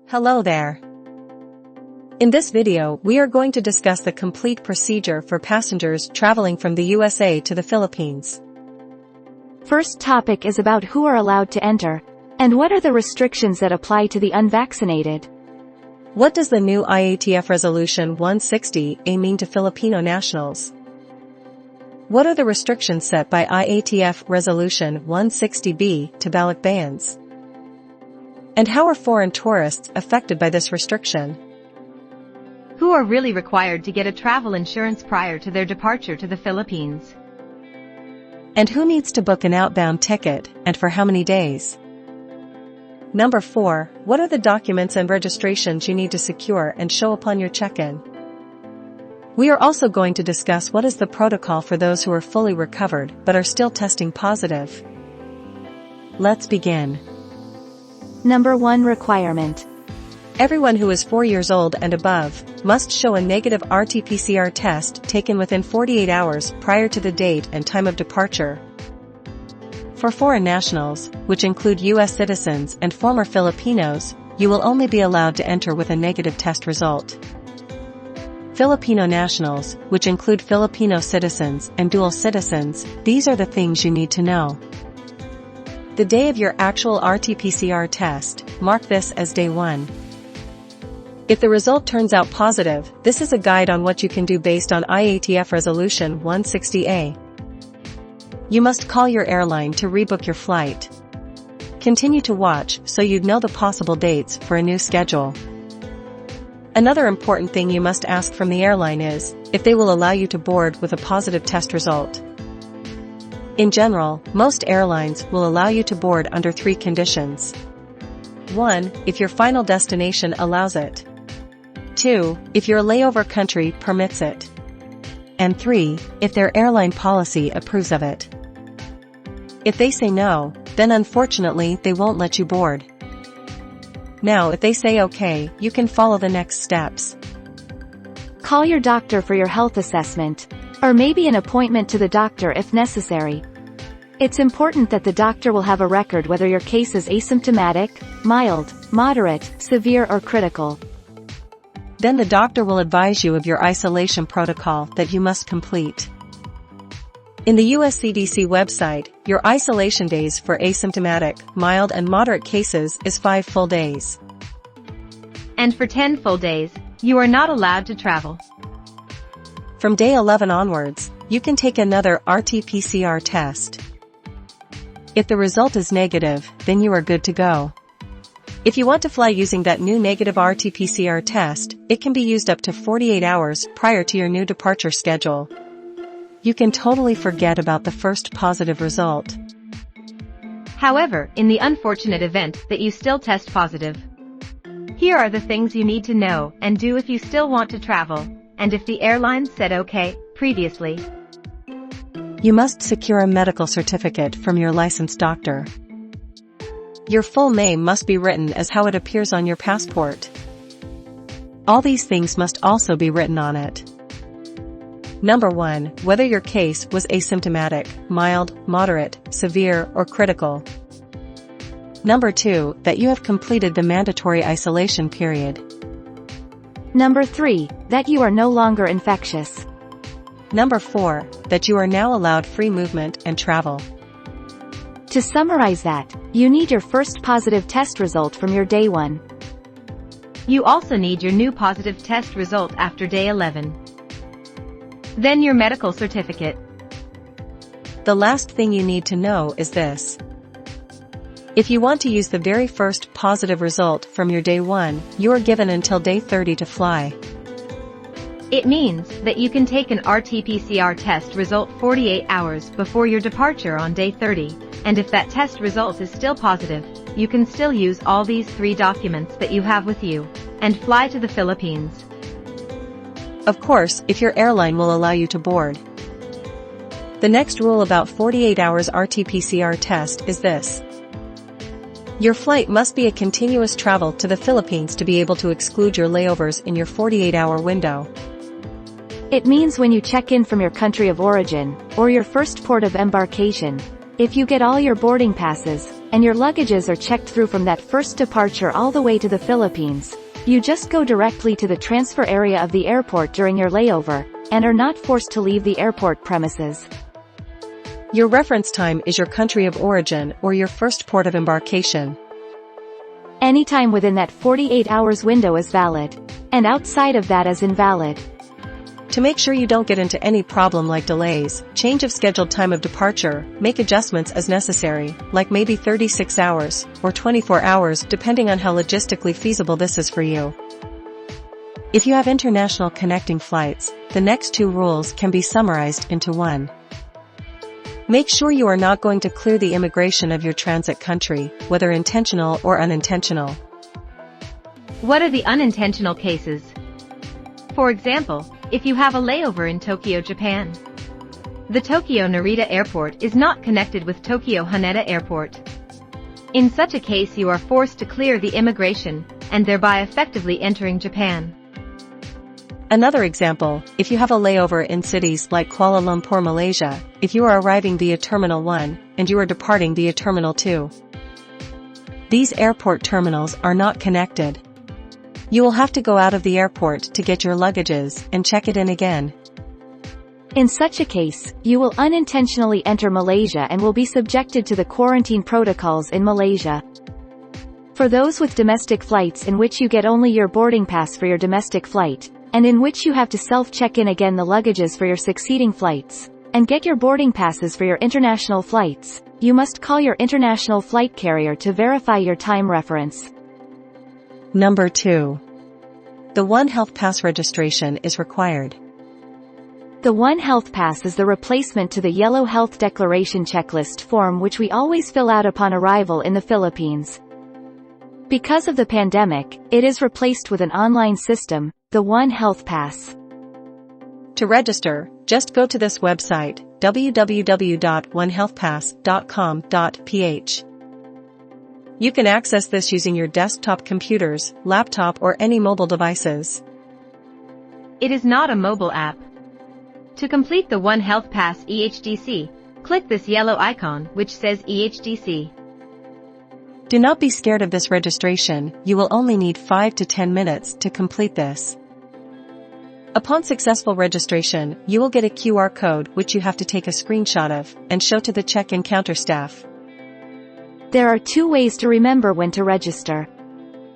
Hello there. In this video, we are going to discuss the complete procedure for passengers traveling from the USA to the Philippines. First topic is about who are allowed to enter, and what are the restrictions that apply to the unvaccinated. What does the new IATF Resolution 160A mean to Filipino nationals? What are the restrictions set by IATF Resolution 160B to Balikbayans? And how are foreign tourists affected by this restriction? Who are really required to get a travel insurance prior to their departure to the Philippines? And who needs to book an outbound ticket, and for how many days? Number 4, what are the documents and registrations you need to secure and show upon your check-in? We are also going to discuss what is the protocol for those who are fully recovered but are still testing positive. Let's begin. Number 1 requirement. Everyone who is 4 years old and above must show a negative RT-PCR test taken within 48 hours prior to the date and time of departure. For foreign nationals, which include U.S. citizens and former Filipinos, you will only be allowed to enter with a negative test result. Filipino nationals, which include Filipino citizens and dual citizens, these are the things you need to know. The day of your actual RT-PCR test, mark this as day 1. If the result turns out positive, this is a guide on what you can do based on IATF Resolution 160A. You must call your airline to rebook your flight. Continue to watch so you know the possible dates for a new schedule. Another important thing you must ask from the airline is if they will allow you to board with a positive test result. In general, most airlines will allow you to board under 3 conditions. 1. If your final destination allows it. 2. If your layover country permits it. And 3. If their airline policy approves of it. If they say no, then unfortunately they won't let you board. Now if they say okay, you can follow the next steps. Call your doctor for your health assessment, or maybe an appointment to the doctor if necessary. It's important that the doctor will have a record whether your case is asymptomatic, mild, moderate, severe or critical. Then the doctor will advise you of your isolation protocol that you must complete. In the US CDC website, your isolation days for asymptomatic, mild and moderate cases is 5 full days. And for 10 full days, you are not allowed to travel. From day 11 onwards, you can take another RT-PCR test. If the result is negative, then you are good to go. If you want to fly using that new negative RT-PCR test, it can be used up to 48 hours prior to your new departure schedule. You can totally forget about the first positive result. However, in the unfortunate event that you still test positive, here are the things you need to know and do if you still want to travel, and if the airline said okay previously. You must secure a medical certificate from your licensed doctor. Your full name must be written as how it appears on your passport. All these things must also be written on it. Number 1, whether your case was asymptomatic, mild, moderate, severe, or critical. Number 2, that you have completed the mandatory isolation period. Number 3, that you are no longer infectious. Number 4, that you are now allowed free movement and travel. To summarize that, you need your first positive test result from your day 1. You also need your new positive test result after day 11. Then your medical certificate. The last thing you need to know is this. If you want to use the very first positive result from your day 1, you are given until day 30 to fly. It means that you can take an RT-PCR test result 48 hours before your departure on day 30, and if that test result is still positive, you can still use all these 3 documents that you have with you, and fly to the Philippines. Of course, if your airline will allow you to board. The next rule about 48 hours RT-PCR test is this. Your flight must be a continuous travel to the Philippines to be able to exclude your layovers in your 48-hour window. It means when you check in from your country of origin, or your first port of embarkation, if you get all your boarding passes, and your luggages are checked through from that first departure all the way to the Philippines. You just go directly to the transfer area of the airport during your layover, and are not forced to leave the airport premises. Your reference time is your country of origin or your first port of embarkation. Any time within that 48 hours window is valid, and outside of that is invalid. To make sure you don't get into any problem like delays, change of scheduled time of departure, make adjustments as necessary, like maybe 36 hours, or 24 hours depending on how logistically feasible this is for you. If you have international connecting flights, the next two rules can be summarized into one. Make sure you are not going to clear the immigration of your transit country, whether intentional or unintentional. What are the unintentional cases? For example, if you have a layover in Tokyo, Japan. The Tokyo Narita Airport is not connected with Tokyo Haneda Airport. In such a case you are forced to clear the immigration, and thereby effectively entering Japan. Another example, if you have a layover in cities like Kuala Lumpur, Malaysia, if you are arriving via Terminal 1, and you are departing via Terminal 2. These airport terminals are not connected. You will have to go out of the airport to get your luggages and check it in again. In such a case, you will unintentionally enter Malaysia and will be subjected to the quarantine protocols in Malaysia. For those with domestic flights in which you get only your boarding pass for your domestic flight, and in which you have to self-check in again the luggages for your succeeding flights, and get your boarding passes for your international flights, you must call your international flight carrier to verify your time reference. Number 2. The One Health Pass registration is required. The One Health Pass is the replacement to the Yellow Health Declaration checklist form which we always fill out upon arrival in the Philippines. Because of the pandemic, it is replaced with an online system, the One Health Pass. To register, just go to this website, www.onehealthpass.com.ph. You can access this using your desktop computers, laptop or any mobile devices. It is not a mobile app. To complete the One Health Pass EHDC, click this yellow icon which says EHDC. Do not be scared of this registration, you will only need 5 to 10 minutes to complete this. Upon successful registration, you will get a QR code which you have to take a screenshot of and show to the check-in counter staff. There are two ways to remember when to register.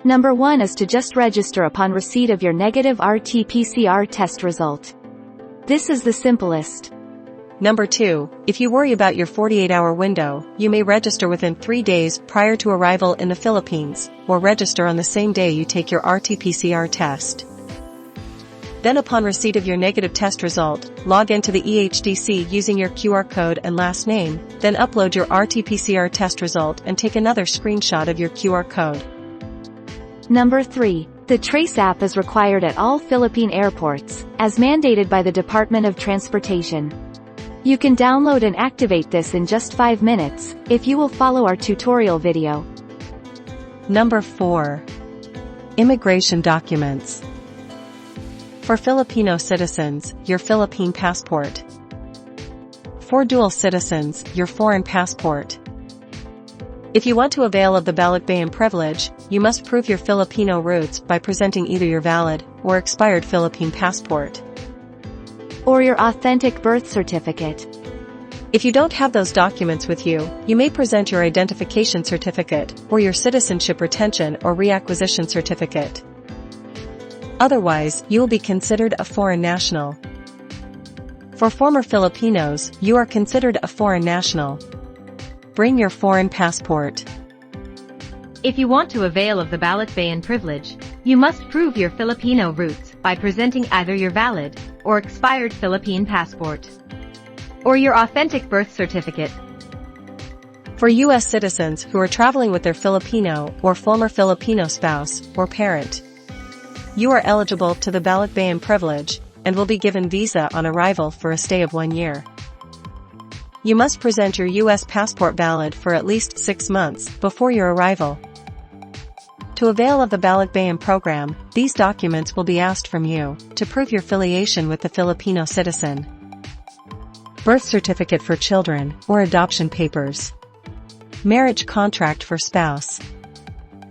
Number 1 is to just register upon receipt of your negative RT-PCR test result. This is the simplest. Number 2, if you worry about your 48-hour window, you may register within 3 days prior to arrival in the Philippines, or register on the same day you take your RT-PCR test. Then upon receipt of your negative test result, log into the EHDC using your QR code and last name, then upload your RT-PCR test result and take another screenshot of your QR code. Number 3. The Trace app is required at all Philippine airports, as mandated by the Department of Transportation. You can download and activate this in just 5 minutes, if you will follow our tutorial video. Number 4. Immigration documents. For Filipino citizens, your Philippine passport. For dual citizens, your foreign passport. If you want to avail of the Balikbayan privilege, you must prove your Filipino roots by presenting either your valid or expired Philippine passport. Or your authentic birth certificate. If you don't have those documents with you, you may present your identification certificate, or your citizenship retention or reacquisition certificate. Otherwise, you will be considered a foreign national. For former Filipinos, you are considered a foreign national. Bring your foreign passport. If you want to avail of the Balikbayan privilege, you must prove your Filipino roots by presenting either your valid or expired Philippine passport, or your authentic birth certificate. For U.S. citizens who are traveling with their Filipino or former Filipino spouse or parent, you are eligible to the Balikbayan privilege, and will be given visa on arrival for a stay of 1 year. You must present your U.S. passport valid for at least 6 months before your arrival. To avail of the Balikbayan program, these documents will be asked from you, to prove your affiliation with the Filipino citizen. Birth certificate for children, or adoption papers. Marriage contract for spouse.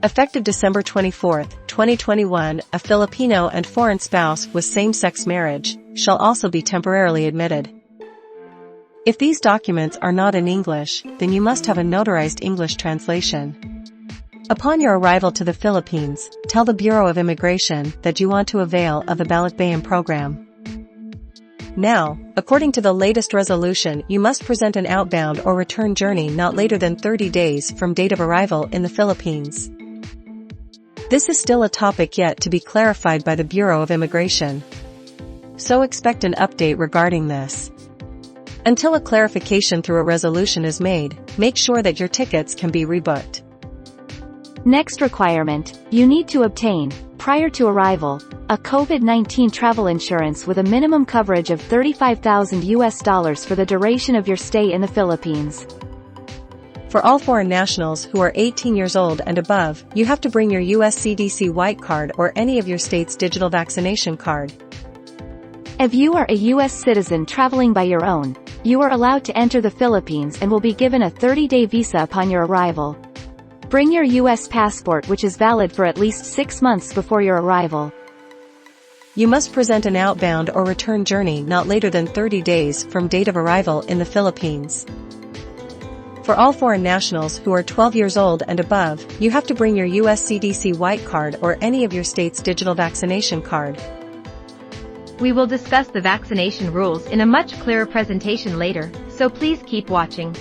Effective December 24, 2021, a Filipino and foreign spouse with same-sex marriage shall also be temporarily admitted. If these documents are not in English, then you must have a notarized English translation. Upon your arrival to the Philippines, tell the Bureau of Immigration that you want to avail of the Balikbayan program. Now, according to the latest resolution, you must present an outbound or return journey not later than 30 days from date of arrival in the Philippines. This is still a topic yet to be clarified by the Bureau of Immigration. So expect an update regarding this. Until a clarification through a resolution is made, make sure that your tickets can be rebooked. Next requirement, you need to obtain, prior to arrival, a COVID-19 travel insurance with a minimum coverage of $35,000 for the duration of your stay in the Philippines. For all foreign nationals who are 18 years old and above, you have to bring your US CDC white card or any of your state's digital vaccination card. If you are a US citizen traveling by your own, you are allowed to enter the Philippines and will be given a 30-day visa upon your arrival. Bring your US passport, which is valid for at least 6 months before your arrival. You must present an outbound or return journey not later than 30 days from date of arrival in the Philippines. For all foreign nationals who are 12 years old and above, you have to bring your US CDC white card or any of your state's digital vaccination card. We will discuss the vaccination rules in a much clearer presentation later, so please keep watching.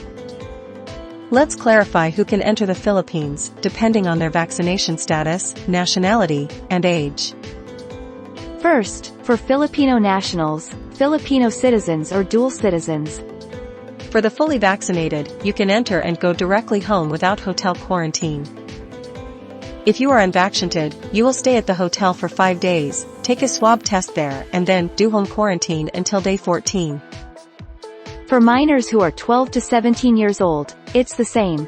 Let's clarify who can enter the Philippines, depending on their vaccination status, nationality, and age. First, for Filipino nationals, Filipino citizens or dual citizens. For the fully vaccinated, you can enter and go directly home without hotel quarantine. If you are unvaccinated, you will stay at the hotel for 5 days, take a swab test there and then do home quarantine until day 14. For minors who are 12 to 17 years old, it's the same.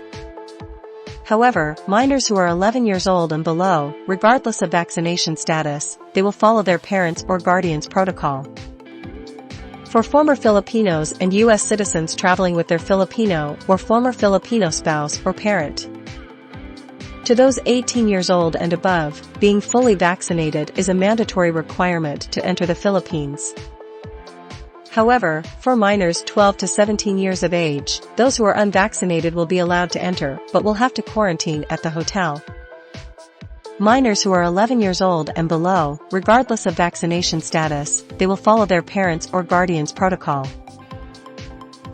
However, minors who are 11 years old and below, regardless of vaccination status, they will follow their parents' or guardians' protocol. For former Filipinos and U.S. citizens traveling with their Filipino or former Filipino spouse or parent. To those 18 years old and above, being fully vaccinated is a mandatory requirement to enter the Philippines. However, for minors 12 to 17 years of age, those who are unvaccinated will be allowed to enter, but will have to quarantine at the hotel. Minors who are 11 years old and below, regardless of vaccination status, they will follow their parents' or guardians' protocol.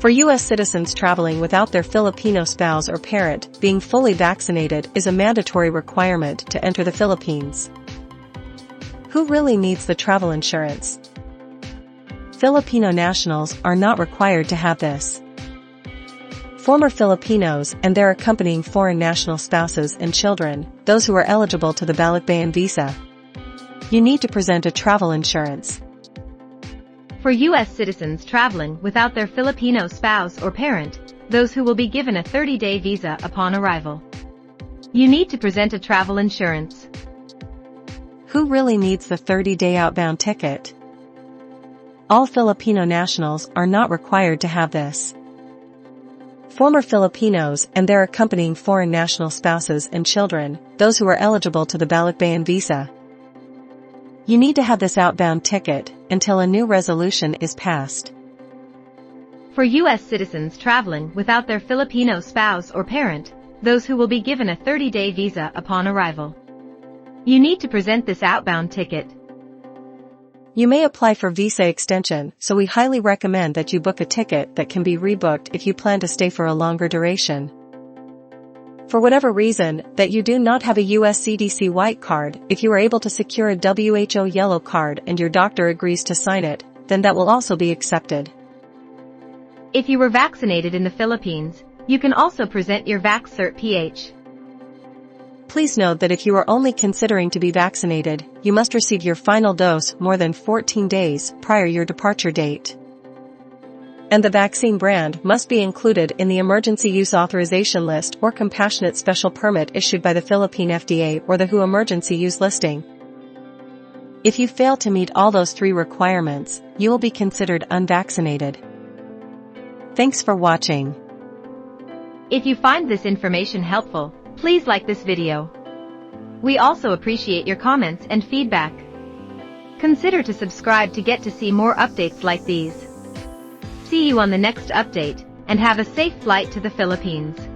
For U.S. citizens traveling without their Filipino spouse or parent, being fully vaccinated is a mandatory requirement to enter the Philippines. Who really needs the travel insurance? Filipino nationals are not required to have this. Former Filipinos and their accompanying foreign national spouses and children, those who are eligible to the Balikbayan visa. You need to present a travel insurance. For U.S. citizens traveling without their Filipino spouse or parent, those who will be given a 30-day visa upon arrival. You need to present a travel insurance. Who really needs the 30-day outbound ticket? All Filipino nationals are not required to have this. Former Filipinos and their accompanying foreign national spouses and children, those who are eligible to the Balikbayan visa. You need to have this outbound ticket until a new resolution is passed. For U.S. citizens traveling without their Filipino spouse or parent, those who will be given a 30-day visa upon arrival. You need to present this outbound ticket. You may apply for visa extension, so we highly recommend that you book a ticket that can be rebooked if you plan to stay for a longer duration. For whatever reason, that you do not have a US CDC white card, if you are able to secure a WHO yellow card and your doctor agrees to sign it, then that will also be accepted. If you were vaccinated in the Philippines, you can also present your VaxCert-PH. Please note that if you are only considering to be vaccinated, you must receive your final dose more than 14 days prior your departure date. And the vaccine brand must be included in the Emergency Use Authorization List or Compassionate Special Permit issued by the Philippine FDA or the WHO Emergency Use Listing. If you fail to meet all those 3 requirements, you will be considered unvaccinated. Thanks for watching. If you find this information helpful, please like this video. We also appreciate your comments and feedback. Consider to subscribe to get to see more updates like these. See you on the next update, and have a safe flight to the Philippines.